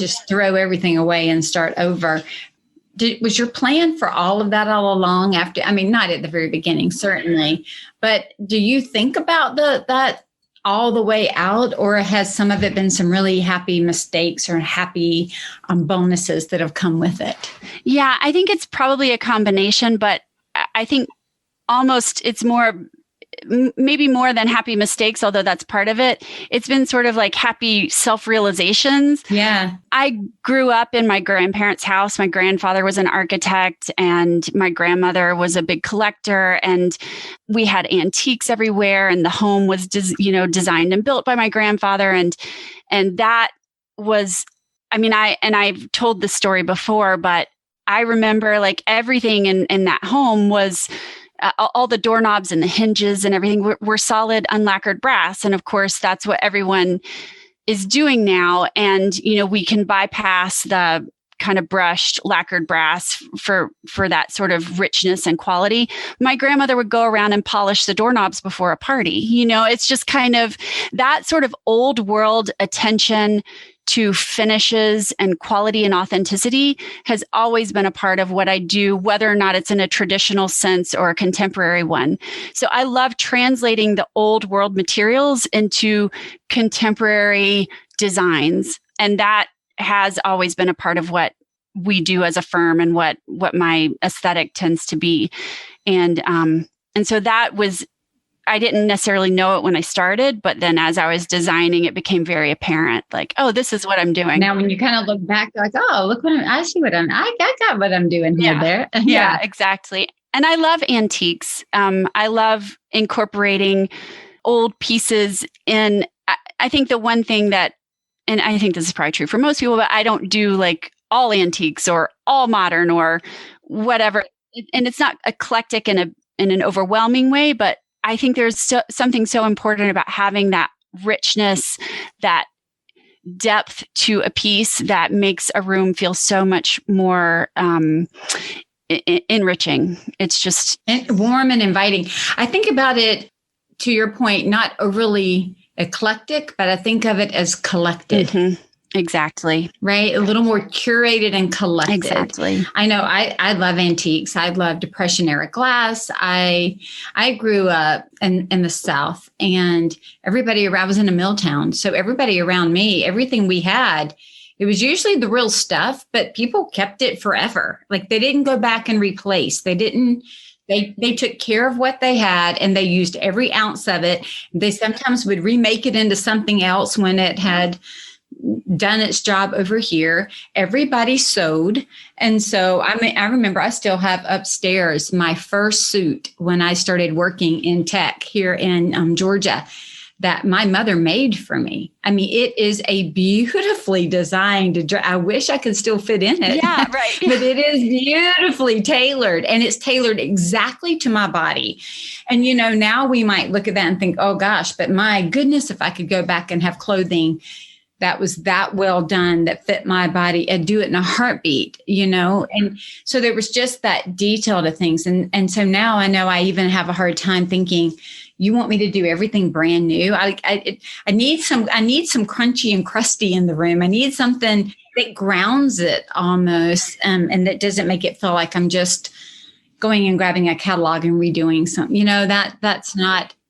just throw everything away and start over. Was your plan for all of that all along? Not at the very beginning, certainly, but do you think about that all the way out, or has some of it been some really happy mistakes or happy bonuses that have come with it? Yeah, I think it's probably a combination, but I think almost it's maybe more than happy mistakes, although that's part of it. It's been sort of like happy self-realizations. Yeah. I grew up in my grandparents' house. My grandfather was an architect and my grandmother was a big collector, and we had antiques everywhere, and the home was designed and built by my grandfather. And that was, I've told this story before, but I remember like everything in that home was all the doorknobs and the hinges and everything were solid unlacquered brass. And of course, that's what everyone is doing now. And, we can bypass the kind of brushed lacquered brass for that sort of richness and quality. My grandmother would go around and polish the doorknobs before a party. It's just kind of that sort of old world attention to finishes and quality and authenticity has always been a part of what I do, whether or not it's in a traditional sense or a contemporary one. So I love translating the old world materials into contemporary designs. And that has always been a part of what we do as a firm and what my aesthetic tends to be. And so that was, I didn't necessarily know it when I started, but then as I was designing, it became very apparent, like, oh, this is what I'm doing. Now, when you kind of look back, like, oh, look I got what I'm doing here, there. Yeah, exactly. And I love antiques. I love incorporating old pieces in. I think the one thing that, and I think this is probably true for most people, but I don't do like all antiques or all modern or whatever. And it's not eclectic in an overwhelming way, but I think there's something so important about having that richness, that depth to a piece that makes a room feel so much more enriching. It's just warm and inviting. I think about it, to your point, not overly eclectic, but I think of it as collected. Mm-hmm. Exactly. Right? A little more curated and collected. Exactly. I know I love antiques. I love Depression era glass. I grew up in the South, and everybody around, I was in a mill town. So everybody around me, everything we had, it was usually the real stuff, but people kept it forever. Like they didn't go back and replace. They took care of what they had, and they used every ounce of it. They sometimes would remake it into something else when it had done its job over here. Everybody sewed. And so I remember I still have upstairs my first suit when I started working in tech here in Georgia. that my mother made for me. I mean, it is a beautifully designed dress. I wish I could still fit in it. Yeah, right. But it is beautifully tailored, and it's tailored exactly to my body. And, now we might look at that and think, oh gosh, but my goodness, if I could go back and have clothing that was that well done, that fit my body, I'd do it in a heartbeat, And so there was just that detail to things. And so now I know I even have a hard time thinking, you want me to do everything brand new? I need some crunchy and crusty in the room. I need something that grounds it almost, and that doesn't make it feel like I'm just going and grabbing a catalog and redoing something.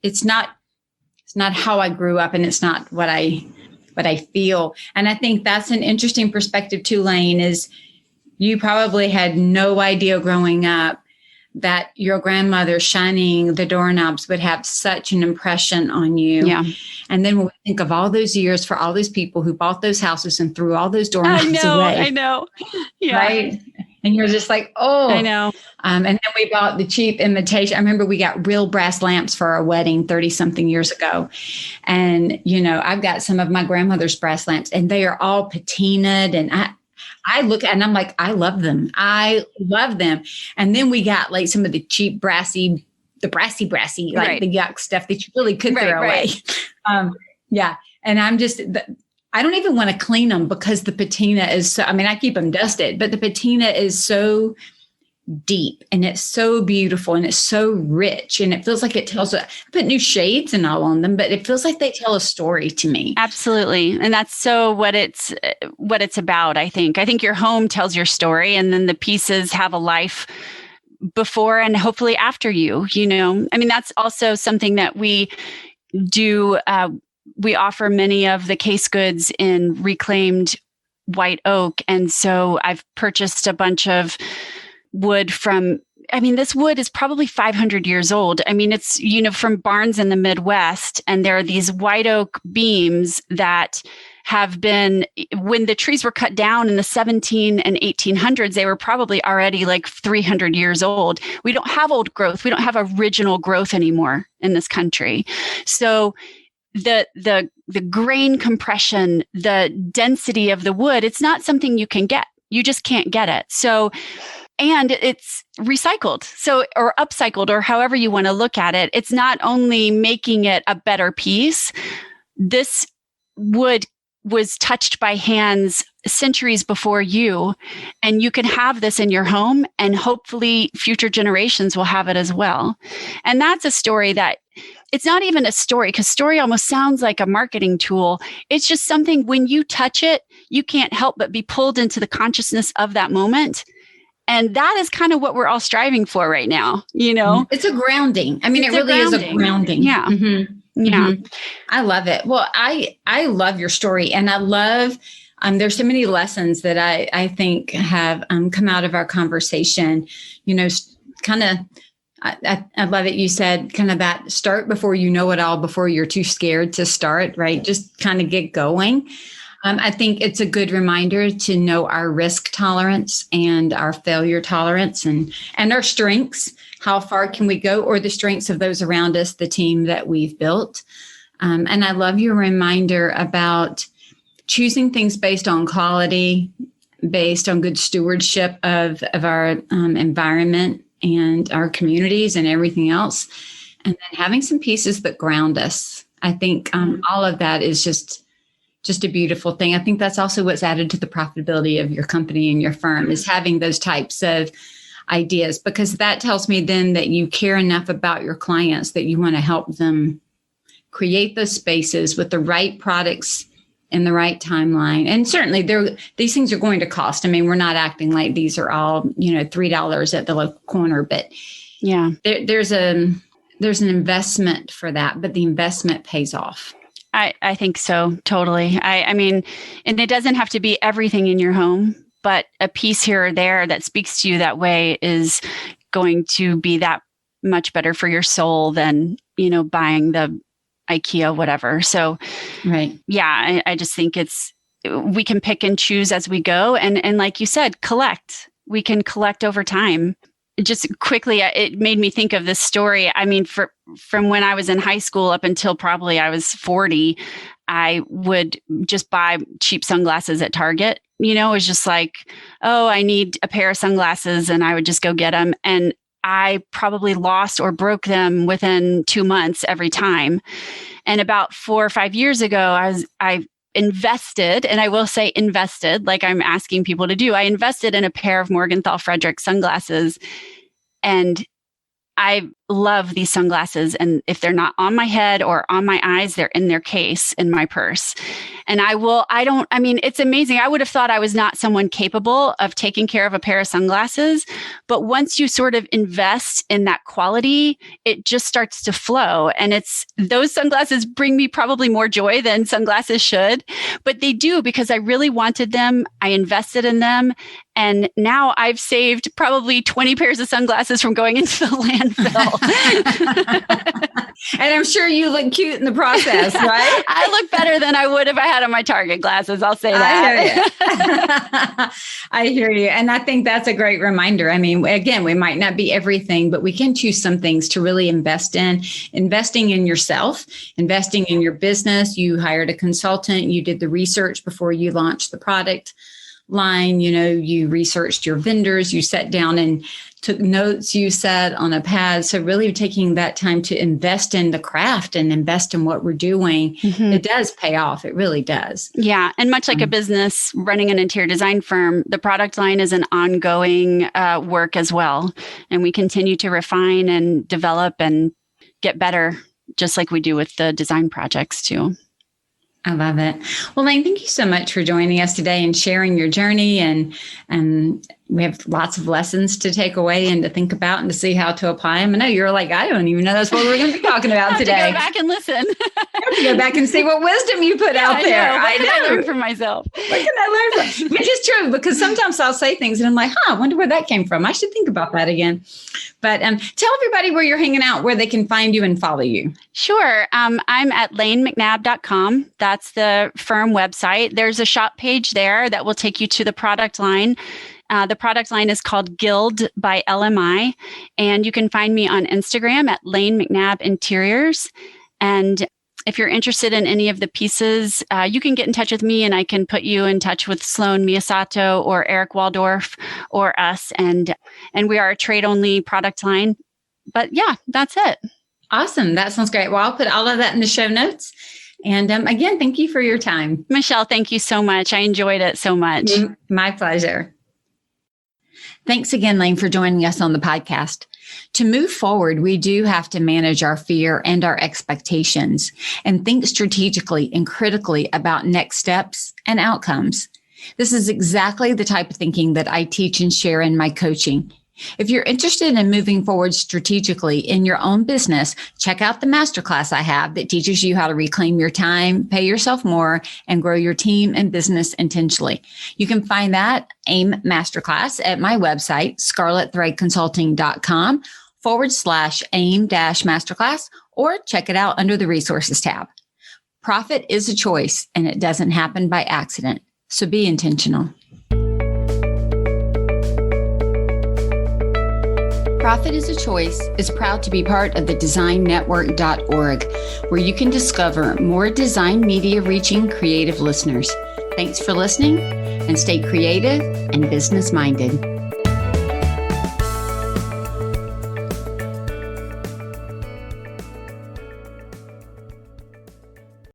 It's not how I grew up, and it's not what I feel. And I think that's an interesting perspective too, Lane, is you probably had no idea growing up that your grandmother shining the doorknobs would have such an impression on you. Yeah. And then when we think of all those years for all those people who bought those houses and threw all those doorknobs away. I know. Yeah. Right. And you're just like, oh, I know. And then we bought the cheap imitation. I remember we got real brass lamps for our wedding 30 something years ago. And, I've got some of my grandmother's brass lamps, and they are all patinaed, and I look and I'm like, I love them. I love them. And then we got like some of the cheap brassy, like right. The yuck stuff that you really could throw away. Yeah. And I'm just, I don't even want to clean them because the patina is so, I keep them dusted, but the patina is so deep and it's so beautiful and it's so rich, and it feels like it tells, I put new shades and all on them, but it feels like they tell a story to me. Absolutely. And that's so what it's about. I think your home tells your story, and then the pieces have a life before and hopefully after you, that's also something that we do. We offer many of the case goods in reclaimed white oak. And so I've purchased a bunch of wood from, this wood is probably 500 years old. It's, from barns in the Midwest. And there are these white oak beams that have been, when the trees were cut down in the 17 and 1800s, they were probably already like 300 years old. We don't have old growth. We don't have original growth anymore in this country. So the grain compression, the density of the wood, it's not something you can get. You just can't get it. So, and it's recycled, or upcycled, or however you want to look at it. It's not only making it a better piece. This wood was touched by hands centuries before you, and you can have this in your home, and hopefully future generations will have it as well. And that's a story that, it's not even a story, because story almost sounds like a marketing tool. It's just something, when you touch it, you can't help but be pulled into the consciousness of that moment. And that is kind of what we're all striving for right now, It's a grounding. It really is a grounding. Yeah. Mm-hmm. Yeah. Mm-hmm. I love it. Well, I love your story, and I love, there's so many lessons that I think have come out of our conversation, kind of, I love it. You said kind of that start before you know it all, before you're too scared to start, right? Just kind of get going. I think it's a good reminder to know our risk tolerance and our failure tolerance and our strengths. How far can we go, or the strengths of those around us, the team that we've built. And I love your reminder about choosing things based on quality, based on good stewardship of our environment and our communities and everything else. And then having some pieces that ground us. I think all of that is just a beautiful thing. I think that's also what's added to the profitability of your company and your firm, is having those types of ideas, because that tells me then that you care enough about your clients that you want to help them create those spaces with the right products in the right timeline. And certainly these things are going to cost. We're not acting like these are all, $3 at the local corner, but yeah, there's an investment for that, but the investment pays off. I think so. Totally. I mean, and it doesn't have to be everything in your home, but a piece here or there that speaks to you that way is going to be that much better for your soul than, buying the IKEA, whatever. So, right. Yeah, I just think we can pick and choose as we go. And like you said, we can collect over time. Just quickly, it made me think of this story. from when I was in high school up until probably I was 40, I would just buy cheap sunglasses at Target. It was just like, oh, I need a pair of sunglasses, and I would just go get them. And I probably lost or broke them within 2 months every time. And about 4 or 5 years ago, I invested, and I will say invested, like I'm asking people to do. I invested in a pair of Morgenthau Frederick sunglasses, and I love these sunglasses. And if they're not on my head or on my eyes, they're in their case in my purse. And it's amazing. I would have thought I was not someone capable of taking care of a pair of sunglasses. But once you sort of invest in that quality, it just starts to flow. And those sunglasses bring me probably more joy than sunglasses should, but they do because I really wanted them. I invested in them. And now I've saved probably 20 pairs of sunglasses from going into the landfill. And I'm sure you look cute in the process, right? I look better than I would if I had on my Target glasses. I'll say that. I hear you. And I think that's a great reminder. I mean, again, we might not be everything, but we can choose some things to really invest in. Investing in yourself, investing in your business. You hired a consultant. You did the research before you launched the product line. You researched your vendors. You sat down and took notes, you said, on a pad. So really taking that time to invest in the craft and invest in what we're doing, It does pay off. It really does. Yeah. And much like a business running an interior design firm, the product line is an ongoing work as well. And we continue to refine and develop and get better, just like we do with the design projects too. I love it. Well, Lane, thank you so much for joining us today and sharing your journey. And we have lots of lessons to take away and to think about and to see how to apply them. I know you're like, I don't even know that's what we're going to be talking about today. I have to go back and listen. I have to go back and see what wisdom you put out there. I know. I learn from myself. What can I learn from? Which is true, because sometimes I'll say things and I'm like, I wonder where that came from. I should think about that again. But tell everybody where you're hanging out, where they can find you and follow you. Sure. I'm at lanemcnab.com. That's the firm website. There's a shop page there that will take you to the product line. The product line is called Guild by LMI. And you can find me on Instagram at Lane McNab Interiors. And if you're interested in any of the pieces, you can get in touch with me and I can put you in touch with Sloan Miyasato or Eric Waldorf or us. And we are a trade-only product line. But yeah, that's it. Awesome. That sounds great. Well, I'll put all of that in the show notes. And again, thank you for your time. Michele, thank you so much. I enjoyed it so much. My pleasure. Thanks again, Lane, for joining us on the podcast. To move forward, we do have to manage our fear and our expectations and think strategically and critically about next steps and outcomes. This is exactly the type of thinking that I teach and share in my coaching. If you're interested in moving forward strategically in your own business, check out the masterclass I have that teaches you how to reclaim your time, pay yourself more, and grow your team and business intentionally. You can find that AIM Masterclass at my website, scarlettthreadconsulting.com/AIM-Masterclass, or check it out under the resources tab. Profit is a choice, and it doesn't happen by accident. So be intentional. Profit is a Choice is proud to be part of the designnetwork.org, where you can discover more design media reaching creative listeners. Thanks for listening, and stay creative and business minded.